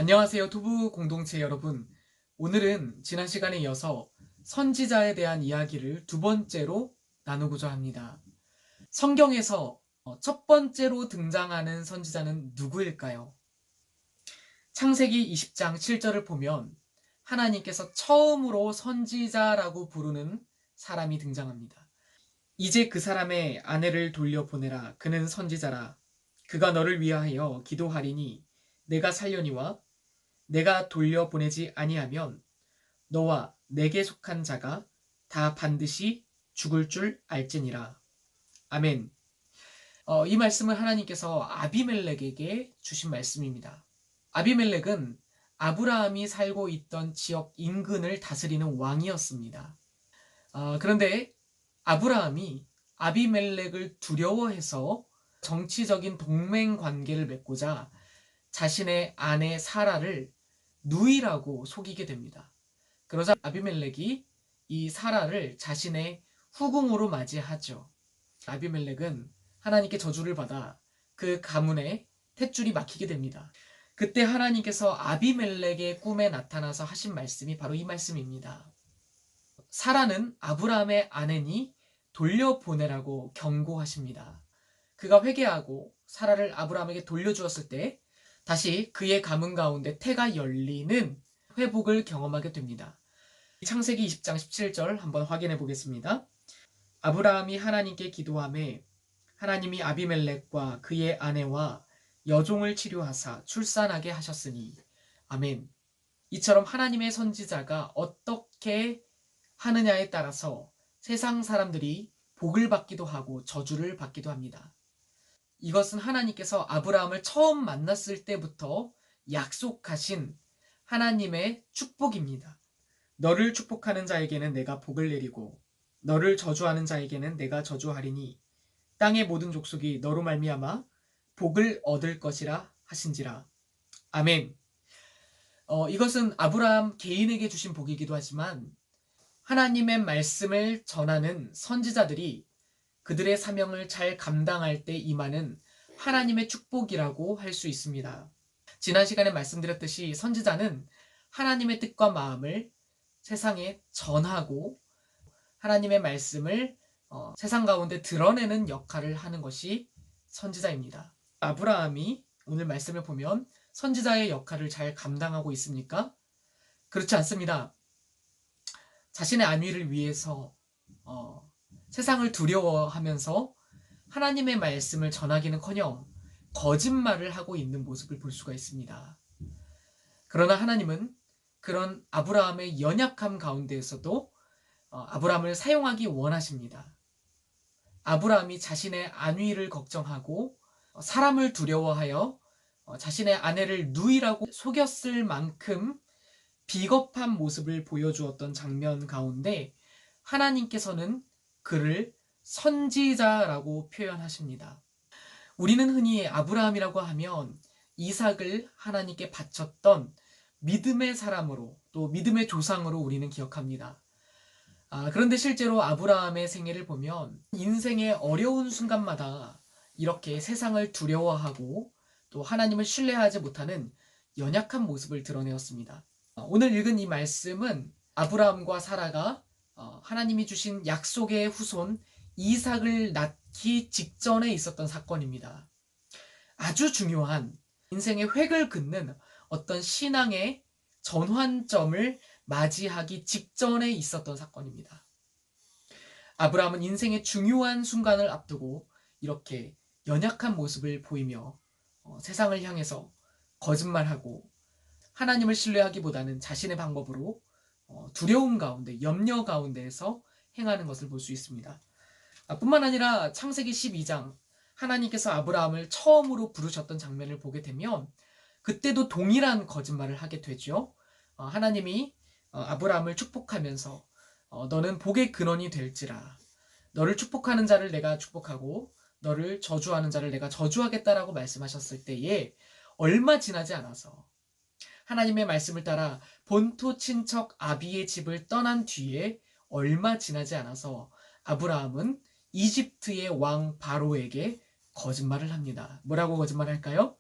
안녕하세요, 투부 공동체 여러분. 오늘은 지난 시간에 이어서 선지자에 대한 이야기를 두 번째로 나누고자 합니다. 성경에서 첫 번째로 등장하는 선지자는 누구일까요? 창세기 20장 7절을 보면 하나님께서 처음으로 선지자라고 부르는 사람이 등장합니다. 이제 그 사람의 아내를 돌려보내라. 그는 선지자라. 그가 너를 위하여 기도하리니 내가 살려니와 내가 돌려보내지 아니하면 너와 내게 속한 자가 다 반드시 죽을 줄 알지니라. 아멘. 이 말씀은 하나님께서 아비멜렉에게 주신 말씀입니다. 아비멜렉은 아브라함이 살고 있던 지역 인근을 다스리는 왕이었습니다. 그런데 아브라함이 아비멜렉을 두려워해서 정치적인 동맹 관계를 맺고자 자신의 아내 사라를 누이라고 속이게 됩니다. 그러자 아비멜렉이 이 사라를 자신의 후궁으로 맞이하죠. 아비멜렉은 하나님께 저주를 받아 그 가문에 탯줄이 막히게 됩니다. 그때 하나님께서 아비멜렉의 꿈에 나타나서 하신 말씀이 바로 이 말씀입니다. 사라는 아브라함의 아내니 돌려보내라고 경고하십니다. 그가 회개하고 사라를 아브라함에게 돌려주었을 때 다시 그의 가문 가운데 태가 열리는 회복을 경험하게 됩니다. 창세기 20장 17절 한번 확인해 보겠습니다. 아브라함이 하나님께 기도하매 하나님이 아비멜렉과 그의 아내와 여종을 치료하사 출산하게 하셨으니 아멘. 이처럼 하나님의 선지자가 어떻게 하느냐에 따라서 세상 사람들이 복을 받기도 하고 저주를 받기도 합니다. 이것은 하나님께서 아브라함을 처음 만났을 때부터 약속하신 하나님의 축복입니다. 너를 축복하는 자에게는 내가 복을 내리고 너를 저주하는 자에게는 내가 저주하리니 땅의 모든 족속이 너로 말미암아 복을 얻을 것이라 하신지라. 아멘. 이것은 아브라함 개인에게 주신 복이기도 하지만 하나님의 말씀을 전하는 선지자들이 그들의 사명을 잘 감당할 때 임하는 하나님의 축복이라고 할 수 있습니다. 지난 시간에 말씀드렸듯이 선지자는 하나님의 뜻과 마음을 세상에 전하고 하나님의 말씀을 세상 가운데 드러내는 역할을 하는 것이 선지자입니다. 아브라함이 오늘 말씀을 보면 선지자의 역할을 잘 감당하고 있습니까? 그렇지 않습니다. 자신의 안위를 위해서 세상을 두려워하면서 하나님의 말씀을 전하기는커녕 거짓말을 하고 있는 모습을 볼 수가 있습니다. 그러나 하나님은 그런 아브라함의 연약함 가운데에서도 아브라함을 사용하기 원하십니다. 아브라함이 자신의 안위를 걱정하고 사람을 두려워하여 자신의 아내를 누이라고 속였을 만큼 비겁한 모습을 보여주었던 장면 가운데 하나님께서는 그를 선지자라고 표현하십니다. 우리는 흔히 아브라함이라고 하면 이삭을 하나님께 바쳤던 믿음의 사람으로 또 믿음의 조상으로 우리는 기억합니다. 그런데 실제로 아브라함의 생애를 보면 인생의 어려운 순간마다 이렇게 세상을 두려워하고 또 하나님을 신뢰하지 못하는 연약한 모습을 드러내었습니다. 오늘 읽은 이 말씀은 아브라함과 사라가 하나님이 주신 약속의 후손 이삭을 낳기 직전에 있었던 사건입니다. 아주 중요한 인생의 획을 긋는 어떤 신앙의 전환점을 맞이하기 직전에 있었던 사건입니다. 아브라함은 인생의 중요한 순간을 앞두고 이렇게 연약한 모습을 보이며 세상을 향해서 거짓말하고 하나님을 신뢰하기보다는 자신의 방법으로 두려움 가운데, 염려 가운데에서 행하는 것을 볼 수 있습니다. 뿐만 아니라 창세기 12장 하나님께서 아브라함을 처음으로 부르셨던 장면을 보게 되면 그때도 동일한 거짓말을 하게 되죠. 하나님이 아브라함을 축복하면서 너는 복의 근원이 될지라. 너를 축복하는 자를 내가 축복하고 너를 저주하는 자를 내가 저주하겠다라고 말씀하셨을 때에 얼마 지나지 않아서 하나님의 말씀을 따라 본토 친척 아비의 집을 떠난 뒤에 얼마 지나지 않아서 아브라함은 이집트의 왕 바로에게 거짓말을 합니다. 뭐라고 거짓말할까요?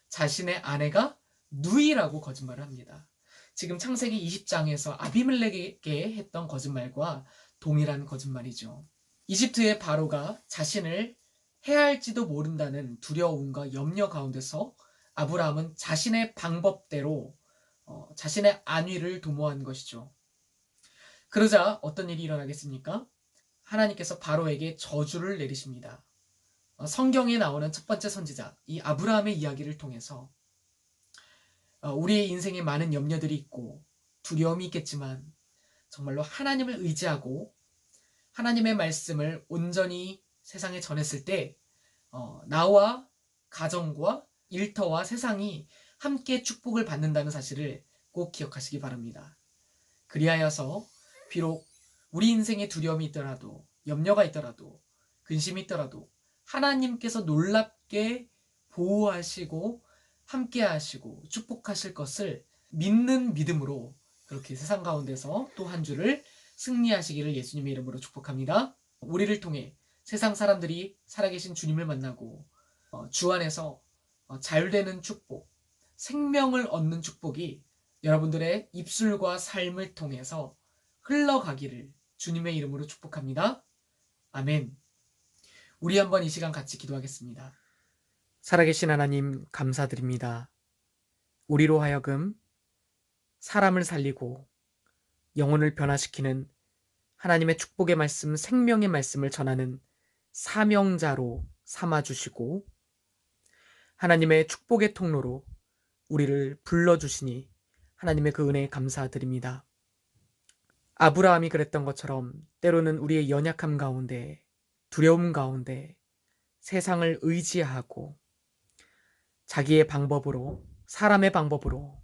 자신의 아내가 누이라고 거짓말을 합니다. 지금 창세기 20장에서 아비멜렉에게 했던 거짓말과 동일한 거짓말이죠. 이집트의 바로가 자신을 해할지도 모른다는 두려움과 염려 가운데서 아브라함은 자신의 방법대로 자신의 안위를 도모한 것이죠. 그러자 어떤 일이 일어나겠습니까? 하나님께서 바로에게 저주를 내리십니다. 성경에 나오는 첫 번째 선지자, 이 아브라함의 이야기를 통해서 우리의 인생에 많은 염려들이 있고 두려움이 있겠지만 정말로 하나님을 의지하고 하나님의 말씀을 온전히 세상에 전했을 때 나와 가정과 일터와 세상이 함께 축복을 받는다는 사실을 꼭 기억하시기 바랍니다. 그리하여서 비록 우리 인생에 두려움이 있더라도 염려가 있더라도 근심이 있더라도 하나님께서 놀랍게 보호하시고 함께 하시고 축복하실 것을 믿는 믿음으로 그렇게 세상 가운데서 또 한 주를 승리하시기를 예수님의 이름으로 축복합니다. 우리를 통해 세상 사람들이 살아계신 주님을 만나고 주 안에서 자유되는 축복, 생명을 얻는 축복이 여러분들의 입술과 삶을 통해서 흘러가기를 주님의 이름으로 축복합니다. 아멘. 우리 한번 이 시간 같이 기도하겠습니다. 살아계신 하나님 감사드립니다. 우리로 하여금 사람을 살리고 영혼을 변화시키는 하나님의 축복의 말씀, 생명의 말씀을 전하는 사명자로 삼아주시고 하나님의 축복의 통로로 우리를 불러주시니 하나님의 그 은혜에 감사드립니다. 아브라함이 그랬던 것처럼 때로는 우리의 연약함 가운데, 두려움 가운데 세상을 의지하고 자기의 방법으로, 사람의 방법으로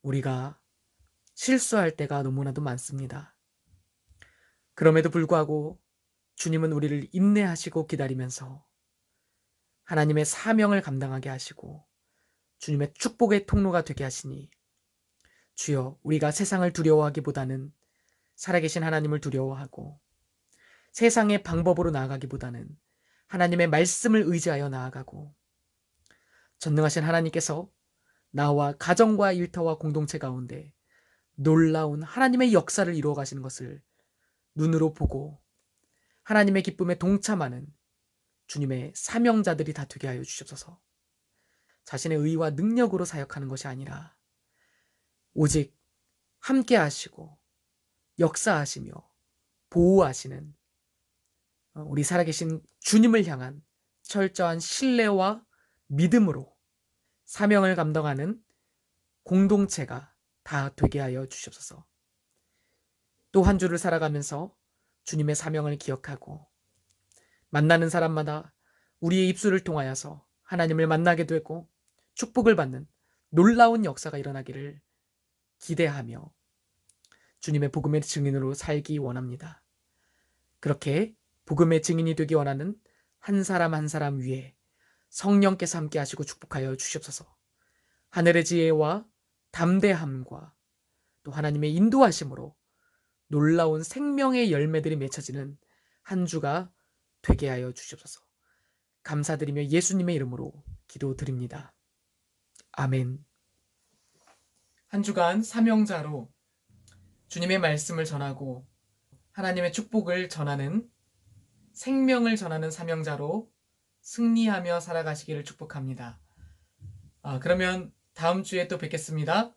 우리가 실수할 때가 너무나도 많습니다. 그럼에도 불구하고 주님은 우리를 인내하시고 기다리면서 하나님의 사명을 감당하게 하시고 주님의 축복의 통로가 되게 하시니 주여, 우리가 세상을 두려워하기보다는 살아계신 하나님을 두려워하고 세상의 방법으로 나아가기보다는 하나님의 말씀을 의지하여 나아가고 전능하신 하나님께서 나와 가정과 일터와 공동체 가운데 놀라운 하나님의 역사를 이루어 가시는 것을 눈으로 보고 하나님의 기쁨에 동참하는 주님의 사명자들이 다 되게 하여 주시옵소서. 자신의 의와 능력으로 사역하는 것이 아니라 오직 함께 하시고 역사하시며 보호하시는 우리 살아계신 주님을 향한 철저한 신뢰와 믿음으로 사명을 감당하는 공동체가 다 되게 하여 주시옵소서. 또 한 주를 살아가면서 주님의 사명을 기억하고 만나는 사람마다 우리의 입술을 통하여서 하나님을 만나게 되고 축복을 받는 놀라운 역사가 일어나기를 기대하며 주님의 복음의 증인으로 살기 원합니다. 그렇게 복음의 증인이 되기 원하는 한 사람 한 사람 위에 성령께서 함께 하시고 축복하여 주시옵소서. 하늘의 지혜와 담대함과 또 하나님의 인도하심으로 놀라운 생명의 열매들이 맺혀지는 한 주가 되게 하여 주시옵소서. 감사드리며 예수님의 이름으로 기도드립니다. 아멘. 한 주간 사명자로 주님의 말씀을 전하고 하나님의 축복을 전하는 생명을 전하는 사명자로 승리하며 살아가시기를 축복합니다. 그러면 다음 주에 또 뵙겠습니다.